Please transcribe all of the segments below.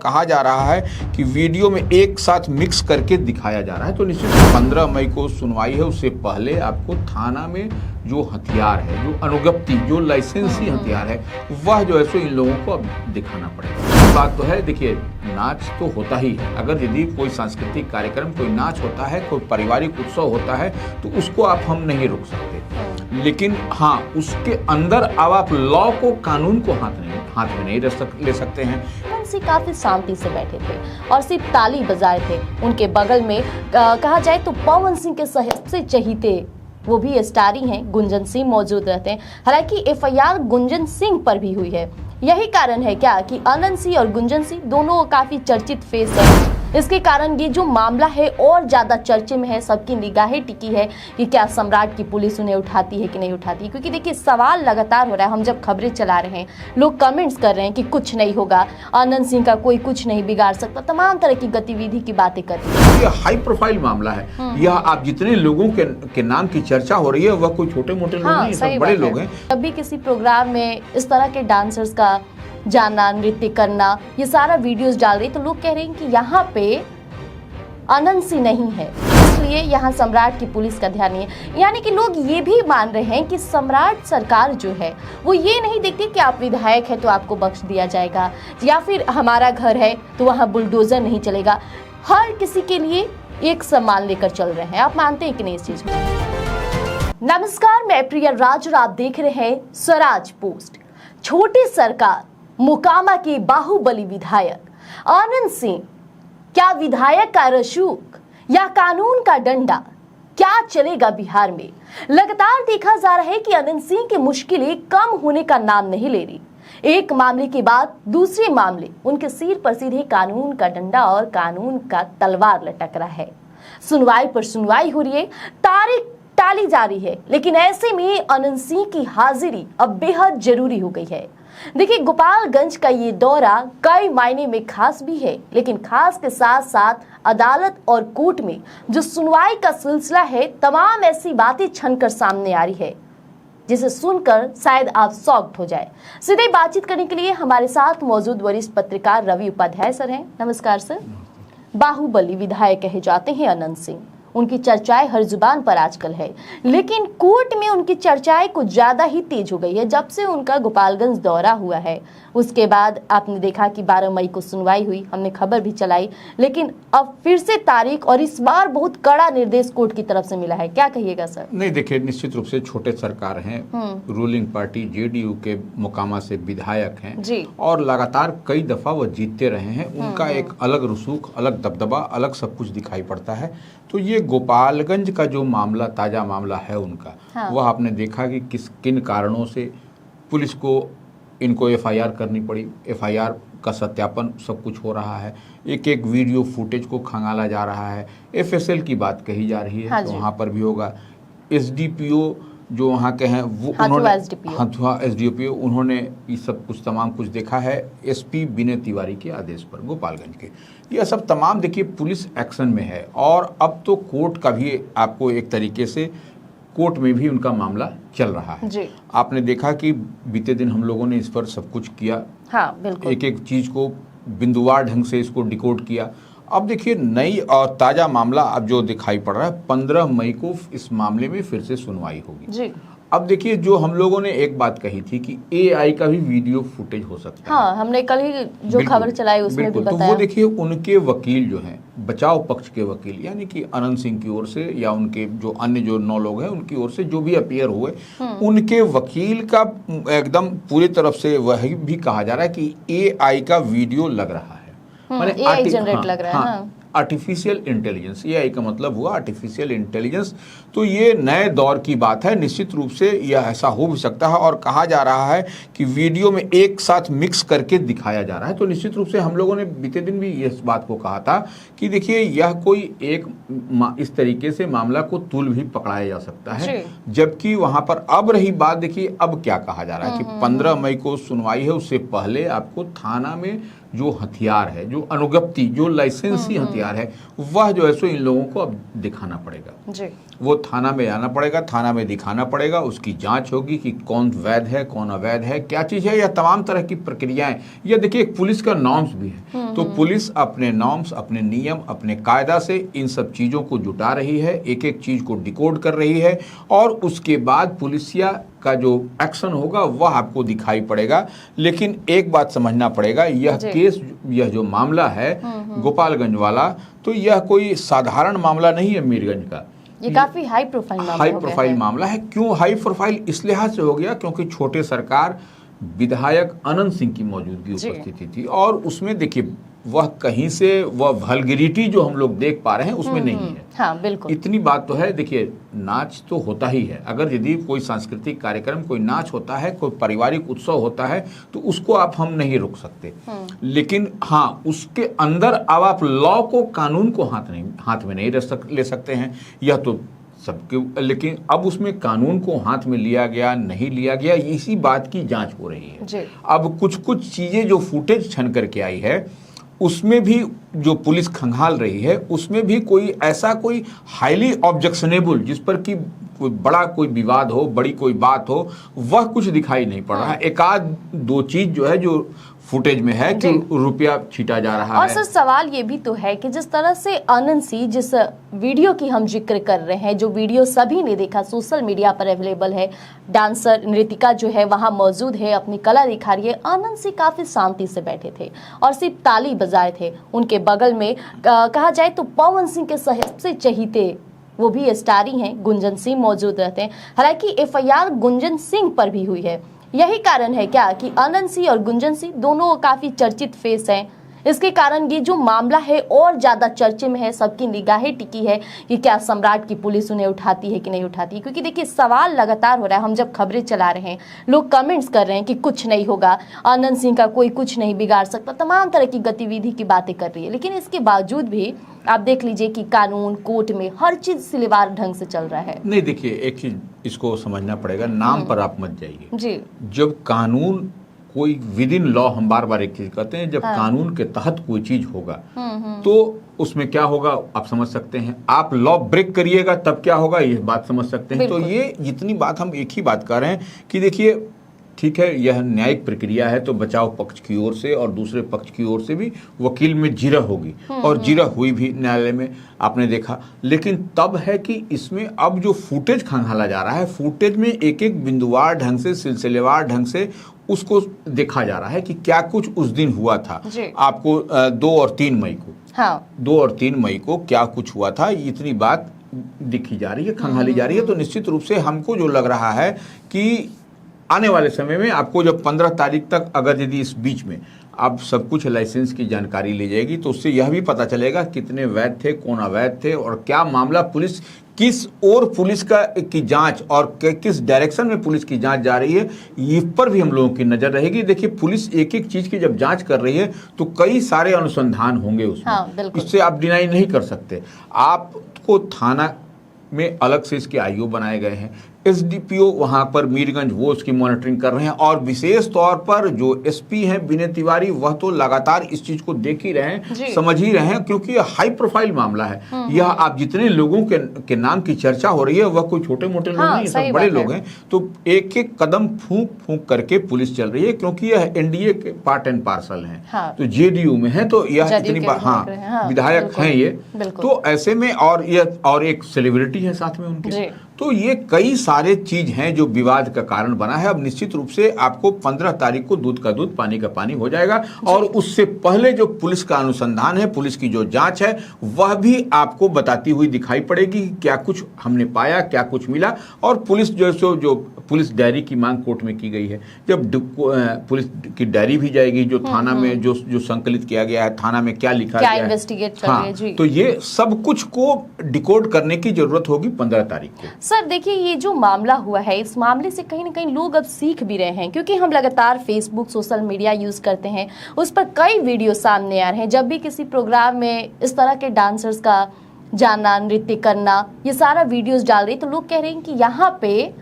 कहा जा रहा है कि वीडियो में एक साथ मिक्स करके दिखाया जा रहा है। तो निश्चित 15 मई को सुनवाई है, उससे पहले आपको थाना में जो हथियार है, जो अनुज्ञप्ति, जो लाइसेंसी हथियार है, वह जो है सो इन लोगों को अब दिखाना पड़ेगा। बात तो है, देखिए नाच तो होता ही है। अगर यदि कोई सांस्कृतिक कार्यक्रम, कोई नाच होता है, कोई पारिवारिक उत्सव होता है, तो उसको हम नहीं रोक सकते। लेकिन हाँ, उसके अंदर अब आप लॉ को, कानून को हाथ में नहीं ले सकते हैं। काफी शांति से बैठे थे और सिर्फ ताली बजाए थे। उनके बगल में कहा जाए तो पवन सिंह के सबसे चहीते, वो भी स्टार ही हैं, गुंजन सिंह मौजूद रहते हैं। हालांकि एफआईआर गुंजन सिंह पर भी हुई है। यही कारण है क्या कि आनंद सिंह और गुंजन सिंह दोनों काफी चर्चित फेस है। इसके कारण ये जो मामला है और ज्यादा चर्चे में है, सबकी निगाहें टिकी है कि क्या सम्राट की पुलिस उन्हें उठाती है कि नहीं उठाती। क्योंकि देखिए सवाल लगातार हो रहा है, हम जब खबरें चला रहे हैं, लोग कमेंट्स कर रहे हैं कि कुछ नहीं होगा, आनंद सिंह का कोई कुछ नहीं बिगाड़ सकता, तमाम तरह की गतिविधि की बातें कर रही है। ये हाई प्रोफाइल मामला है। यह आप जितने लोगों के नाम की चर्चा हो रही है, वह कोई छोटे मोटे लोग नहीं, सब बड़े लोग हैं। कभी किसी प्रोग्राम में इस तरह के डांसर्स का जाना, नृत्य करना, ये सारा वीडियोस डाल रही, तो लोग कह रहे हैं कि यहाँ पे आनंद सिंह नहीं है, इसलिए यहाँ सम्राट की पुलिस का ध्यान नहीं है। यानी कि लोग ये भी मान रहे हैं कि सम्राट सरकार जो है वो ये नहीं देखती कि आप विधायक है तो आपको बख्श दिया जाएगा, या फिर हमारा घर है तो वहाँ बुलडोजर नहीं चलेगा। हर किसी के लिए एक सम्मान लेकर चल रहे हैं। आप मानते हैं कि नहीं इस चीज को? नमस्कार, मैं प्रिया राज और आप देख रहे हैं स्वराज पोस्ट। छोटी सरकार, मोकामा के बाहुबली विधायक आनंद सिंह, क्या विधायक का रसूख या कानून का डंडा, क्या चलेगा बिहार में? लगातार देखा जा रहा है कि आनंद सिंह की मुश्किलें कम होने का नाम नहीं ले रही। एक मामले के बाद दूसरे मामले, उनके सिर पर सीधे कानून का डंडा और कानून का तलवार लटक रहा है। सुनवाई पर सुनवाई हो रही है, तारीख टाली जा रही है, लेकिन ऐसे में आनंद सिंह की हाजिरी अब बेहद जरूरी हो गई है। देखिए गोपालगंज का ये दौरा कई मायने में खास भी है, लेकिन खास के साथ साथ अदालत और कोर्ट में जो सुनवाई का सिलसिला है, तमाम ऐसी बातें छनकर सामने आ रही है जिसे सुनकर शायद आप शॉक्ड हो जाए। सीधे बातचीत करने के लिए हमारे साथ मौजूद वरिष्ठ पत्रकार रवि उपाध्याय सर हैं। नमस्कार सर। बाहुबली विधायक कहे जाते हैं आनंद सिंह, उनकी चर्चाएं हर जुबान पर आजकल है, लेकिन कोर्ट में उनकी चर्चाएं कुछ ज्यादा ही तेज हो गई है जब से उनका गोपालगंज दौरा हुआ है। उसके बाद आपने देखा कि 12 मई को सुनवाई हुई, हमने खबर भी चलाई, लेकिन अब फिर से तारीख, और इस बार बहुत कड़ा निर्देश कोर्ट की तरफ से मिला है। क्या कहिएगा सर? नहीं देखिए, निश्चित रूप से छोटे सरकार हैं, रूलिंग पार्टी जेडीयू के मोकामा से विधायक हैं जी, और लगातार कई दफा वो जीतते रहे हैं। उनका एक अलग रसूख, अलग दबदबा, अलग सब कुछ दिखाई पड़ता है। तो ये गोपालगंज का जो मामला, ताजा मामला है उनका, वह आपने देखा कि किन कारणों से पुलिस को इनको एफआईआर करनी पड़ी। एफआईआर का सत्यापन सब कुछ हो रहा है, एक एक वीडियो फुटेज को खंगाला जा रहा है। एफएसएल की बात कही जा रही है, तो वहाँ पर भी होगा। एसडीपीओ जो वहाँ के हैं, वो उन्होंने एसडीपीओ उन्होंने ये सब कुछ तमाम कुछ देखा है एसपी विनय तिवारी के आदेश पर गोपालगंज के। यह सब तमाम देखिए पुलिस एक्शन में है, और अब तो कोर्ट का भी आपको एक तरीके से कोर्ट में भी उनका मामला चल रहा है जी। आपने देखा कि बीते दिन हम लोगों ने इस पर सब कुछ किया, हाँ बिल्कुल, एक एक चीज को बिंदुवार ढंग से इसको डिकोड किया। अब देखिए नई और ताजा मामला अब जो दिखाई पड़ रहा है, 15 मई को इस मामले में फिर से सुनवाई होगी जी। अब देखिए, जो हम लोगों ने एक बात कही थी कि एआई का भी वीडियो फुटेज हो सकता है। हाँ, हमने कल ही जो खबर चलाई उसमें भी बताया। तो वो देखिए उनके वकील जो हैं, बचाव पक्ष के वकील, यानी कि आनंद सिंह की ओर से या उनके जो अन्य जो 9 लोग हैं उनकी ओर से जो भी अपीयर हुए, उनके वकील का एकदम पूरी तरफ से वही भी कहा जा रहा है कि एआई का वीडियो लग रहा है, माने एआई जनरेट लग रहा है। आर्टिफिशियल इंटेलिजेंस, एआई का मतलब हुआ आर्टिफिशियल इंटेलिजेंस। तो ये नए दौर की बात है, निश्चित रूप से यह ऐसा हो भी सकता है, और कहा जा रहा है कि वीडियो में एक साथ मिक्स करके दिखाया जा रहा है। तो निश्चित रूप से हम लोगों ने बीते दिन भी इस बात को कहा था कि देखिए यह कोई एक इस तरीके से मामला को तुल भी पकड़ाया जा सकता है, जबकि वहां पर अब रही बात, देखिए अब क्या कहा जा रहा है कि 15 मई को सुनवाई है, उससे पहले आपको थाना में जो हथियार है, जो अनुज्ञप्ति, जो लाइसेंसी हथियार है, वह जो है सो इन लोगों को अब दिखाना पड़ेगा जी। वो थाना में आना पड़ेगा, थाना में दिखाना पड़ेगा, उसकी जांच होगी कि कौन वैध है, कौन अवैध है, क्या चीज़ है, यह तमाम तरह की प्रक्रियाएं। यह देखिए एक पुलिस का नॉर्म्स भी है, तो पुलिस अपने नॉर्म्स, अपने नियम, अपने कायदा से इन सब चीज़ों को जुटा रही है, एक एक चीज़ को डिकोड कर रही है, और उसके बाद पुलिसिया का जो एक्शन होगा वह आपको दिखाई पड़ेगा। लेकिन एक बात समझना पड़ेगा, यह केस, यह जो मामला है गोपालगंज वाला, तो यह कोई साधारण मामला नहीं है मीरगंज का, ये काफी हाई प्रोफाइल मामला है। क्यों हाई प्रोफाइल? इस लिहाज से हो गया क्योंकि छोटे सरकार विधायक अनंत सिंह की मौजूदगी उपस्थिति थी, और उसमें देखिए वह कहीं से वह वल्गैरिटी जो हम लोग देख पा रहे हैं उसमें नहीं है। हाँ, बिल्कुल। इतनी बात तो है, देखिए नाच तो होता ही है, अगर यदि कोई सांस्कृतिक कार्यक्रम, कोई नाच होता है, कोई पारिवारिक उत्सव होता है, तो उसको हम नहीं रोक सकते। लेकिन हाँ, उसके अंदर अब आप लॉ को, कानून को हाथ में नहीं ले सकते हैं, यह तो सबके। लेकिन अब उसमें कानून को हाथ में लिया गया, नहीं लिया गया, इसी बात की जांच हो रही है। अब कुछ चीजें जो फुटेज छन करके आई है, उसमें भी जो पुलिस खंगाल रही है, उसमें भी कोई हाईली ऑब्जेक्शनेबल, जिस पर कि कोई बड़ा कोई विवाद हो, बड़ी कोई बात हो, वह कुछ दिखाई नहीं पड़ रहा है। एक आध दो चीज जो है, जो फुटेज में है कि रुपया छीटा जा रहा है। और सर सवाल ये भी तो है कि जिस तरह से आनंद सिंह, जिस वीडियो की हम जिक्र कर रहे हैं, जो वीडियो सभी ने देखा, सोशल मीडिया पर अवेलेबल है, डांसर नृतिका जो है वहां मौजूद है, अपनी कला दिखा रही है। आनंद सिंह काफी शांति से बैठे थे और सिर्फ ताली बजाए थे। उनके बगल में कहा जाए तो पवन सिंह के सबसे चहीते, वो भी स्टार ही हैं, गुंजन सिंह मौजूद रहते हैं। हालांकि एफआईआर गुंजन सिंह पर भी हुई है। यही कारण है क्या कि आनंद सिंह और गुंजन सिंह दोनों काफी चर्चित फेस हैं? इसके कारण ये जो मामला है और ज्यादा चर्चे में है, सबकी निगाहें टिकी है कि क्या सम्राट की पुलिस उन्हें उठाती है कि नहीं उठाती। क्योंकि देखिए सवाल लगातार हो रहा है, हम जब खबरें चला रहे हैं, लोग कमेंट्स कर रहे हैं कि कुछ नहीं होगा, आनंद सिंह का कोई कुछ नहीं बिगाड़ सकता, तमाम तरह की गतिविधि की बातें कर रही है। लेकिन इसके बावजूद भी आप देख लीजिए कि कानून, कोर्ट में हर चीज सिलेवार ढंग से चल रहा है। नहीं, देखिए एक चीज इसको समझना पड़ेगा, नाम पर आप मत जाइए जी। जब कानून कोई विद इन लॉ, हम बार बार एक चीज कहते हैं, जब कानून के तहत कोई चीज होगा तो उसमें क्या होगा आप समझ सकते हैं। आप लॉ ब्रेक करिएगा तब क्या होगा ये बात समझ सकते हैं। तो ये जितनी बात हम एक ही बात कर रहे हैं कि देखिए ठीक है, यह न्यायिक प्रक्रिया है, तो बचाव पक्ष की ओर से और दूसरे पक्ष की ओर से भी वकील में जिरह होगी, और जिरह हुई भी न्यायालय में, आपने देखा। लेकिन तब है कि इसमें अब जो फुटेज खंगाला जा रहा है, फुटेज में एक एक बिंदुवार ढंग से, सिलसिलेवार ढंग से उसको देखा जा रहा है कि क्या कुछ उस दिन हुआ था। आपको 2 और 3 मई को, 2 और 3 मई को क्या कुछ हुआ था, इतनी बात दिखी जा रही है, खंगाली जा रही है। तो निश्चित रूप से हमको जो लग रहा है कि आने वाले समय में आपको जब 15 तारीख तक अगर यदि इस बीच में अब सब कुछ लाइसेंस की जानकारी ली जाएगी, तो उससे यह भी पता चलेगा कितने वैध थे, कौन अवैध थे, और क्या मामला, पुलिस किस ओर पुलिस की जांच और किस डायरेक्शन में पुलिस की जांच जा रही है, इस पर भी हम लोगों की नजर रहेगी। देखिए पुलिस एक एक चीज की जब जांच कर रही है तो कई सारे अनुसंधान होंगे उसमें, इससे आप डिनाई नहीं कर सकते। आपको थाना में अलग से इसके आईओ बनाए गए हैं, एसडीपीओ वहां पर मीरगंज वो उसकी मॉनिटरिंग कर रहे हैं, और विशेष तौर पर जो एसपी हैं विनय तिवारी, वह तो लगातार इस चीज को देख ही रहे हैं, समझ ही रहे हैं, क्योंकि यह हाई प्रोफाइल मामला है। यह आप जितने लोगों के नाम की चर्चा हो रही है, वह कोई छोटे मोटे लोग नहीं, सब बड़े लोग हैं। तो एक एक कदम फूंक फूंक करके पुलिस चल रही है, क्योंकि यह एनडीए के पार्ट एंड पार्सल हैं, तो जेडीयू में है, तो यह इतनी बार विधायक हैं ये, तो ऐसे में और एक सेलिब्रिटी है साथ में उनके, तो ये कई सारे चीज हैं जो विवाद का कारण बना है। अब निश्चित रूप से आपको 15 तारीख को दूध का दूध, पानी का पानी हो जाएगा, और उससे पहले जो पुलिस का अनुसंधान है, पुलिस की जो जांच है, वह भी आपको बताती हुई दिखाई पड़ेगी कि क्या कुछ हमने पाया, क्या कुछ मिला। और पुलिस जो पुलिस डायरी की मांग कोर्ट में की गई है, जब पुलिस की डायरी भी जाएगी, जो थाना में जो संकलित किया गया है, थाना में क्या लिखा गया है, इन्वेस्टिगेट कर रही है जी, तो ये सब कुछ को डिकोड करने की जरूरत होगी 15 तारीख को। सर देखिए, ये जो मामला हुआ है, इस मामले से कहीं ना कहीं लोग अब सीख भी रहे हैं, क्योंकि हम लगातार फेसबुक, सोशल मीडिया यूज करते हैं, उस पर कई वीडियो सामने आ रहे हैं। जब भी किसी प्रोग्राम में इस तरह के डांसर्स का जाना, नृत्य करना, ये सारा वीडियोस डाल रही, तो लोग कह रहे हैं कि यहाँ पे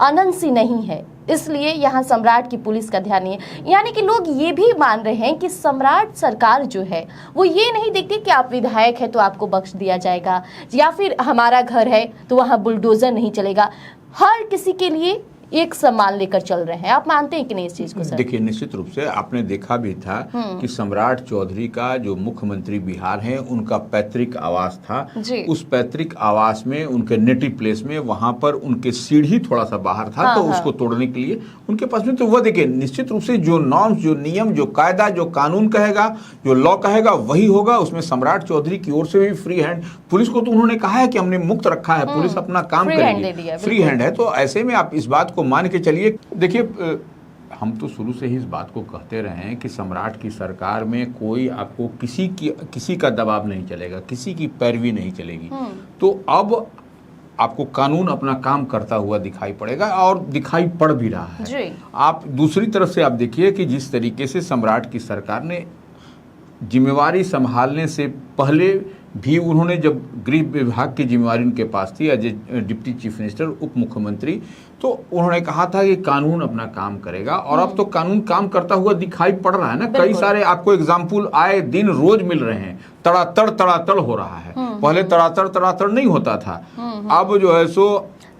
आनंद सिंह नहीं है, इसलिए यहाँ सम्राट की पुलिस का ध्यान नहीं है। यानी कि लोग ये भी मान रहे हैं कि सम्राट सरकार जो है वो ये नहीं देखती कि आप विधायक है तो आपको बख्श दिया जाएगा, या फिर हमारा घर है तो वहाँ बुलडोजर नहीं चलेगा। हर किसी के लिए एक सम्मान लेकर चल रहे हैं। आप मानते हैं कि नहीं इस चीज को सर? देखिए, निश्चित रूप से आपने देखा भी था कि सम्राट चौधरी का जो मुख्यमंत्री बिहार हैं, उनका पैतृक आवास था। उस पैतृक आवास में, उनके नेटिव प्लेस में, वहां पर उनके सीढ़ी थोड़ा सा बाहर था। तो उसको तोड़ने के लिए उनके पास में, तो वह देखिए निश्चित रूप से जो नॉर्म्स, जो नियम, जो कायदा, जो कानून कहेगा, जो लॉ कहेगा वही होगा। उसमें सम्राट चौधरी की ओर से भी फ्री हैंड, पुलिस को तो उन्होंने कहा है कि हमने मुक्त रखा है, पुलिस अपना काम करेगी, फ्री हैंड है। तो ऐसे में आप इस बात को मान के चलिए। देखिए, हम तो शुरू से ही इस बात को कहते रहे हैं कि सम्राट की सरकार में कोई आपको किसी का दबाव नहीं चलेगा, किसी की पैरवी नहीं चलेगी। तो अब आपको कानून अपना काम करता हुआ दिखाई पड़ेगा, और दिखाई पड़ भी रहा है जी। आप दूसरी तरफ से आप देखिए कि जिस तरीके से सम्राट की सरकार ने जिम्मेवारी संभालने से पहले भी, उन्होंने जब गृह विभाग की जिम्मेवारी उनके पास थी एज डिप्टी चीफ मिनिस्टर, उप मुख्यमंत्री, तो उन्होंने कहा था कि कानून अपना काम करेगा। और अब तो कानून काम करता हुआ दिखाई पड़ रहा है ना। कई सारे आपको एग्जाम्पल आए दिन रोज मिल रहे हैं। तड़ातड़ हो रहा है। पहले तड़ातड़ नहीं होता था, अब जो है सो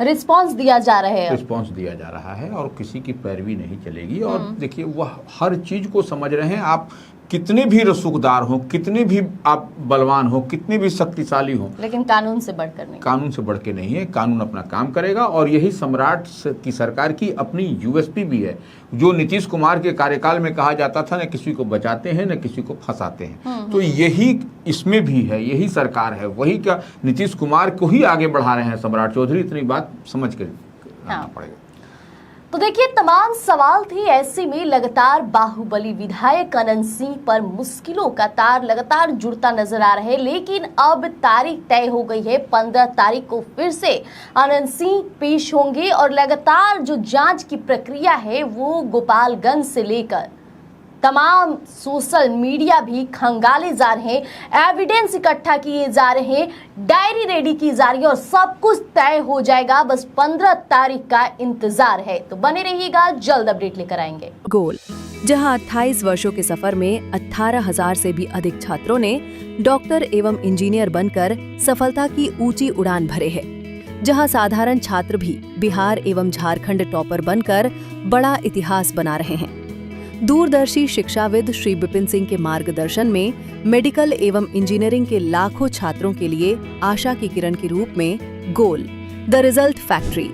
रिस्पांस दिया जा रहा है और किसी की पैरवी नहीं चलेगी। और देखिए, वह हर चीज को समझ रहे हैं। आप कितने भी रसूखदार हो, कितने भी आप बलवान हो, कितने भी शक्तिशाली हो, लेकिन कानून से बढ़कर नहीं, कानून से बढ़ के नहीं है। कानून अपना काम करेगा। और यही सम्राट की सरकार की अपनी यूएसपी भी है। जो नीतीश कुमार के कार्यकाल में कहा जाता था, न किसी को बचाते हैं न किसी को फंसाते हैं, तो यही इसमें भी है, यही सरकार है। वही क्या, नीतीश कुमार को ही आगे बढ़ा रहे हैं सम्राट चौधरी। इतनी बात समझ कर रहना पड़ेगा। तो देखिए, तमाम सवाल थे। ऐसे में लगातार बाहुबली विधायक अनंत सिंह पर मुश्किलों का तार लगातार जुड़ता नजर आ रहा है। लेकिन अब तारीख तय हो गई है, 15 तारीख को फिर से अनंत सिंह पेश होंगे। और लगातार जो जांच की प्रक्रिया है वो गोपालगंज से लेकर तमाम सोशल मीडिया भी खंगाले जा रहे हैं, एविडेंस इकट्ठा किए जा रहे हैं, डायरी रेडी की जा रही है और सब कुछ तय हो जाएगा। बस 15 तारीख का इंतजार है। तो बने रहिएगा, जल्द अपडेट लेकर आएंगे। गोल, जहां 28 वर्षों के सफर में 18,000 से भी अधिक छात्रों ने डॉक्टर एवं इंजीनियर बनकर सफलता की ऊंची उड़ान भरे है, जहां साधारण छात्र भी बिहार एवं झारखंड टॉपर बनकर बड़ा इतिहास बना रहे हैं। दूरदर्शी शिक्षाविद श्री विपिन सिंह के मार्गदर्शन में मेडिकल एवं इंजीनियरिंग के लाखों छात्रों के लिए आशा की किरण के रूप में गोल, द रिजल्ट फैक्ट्री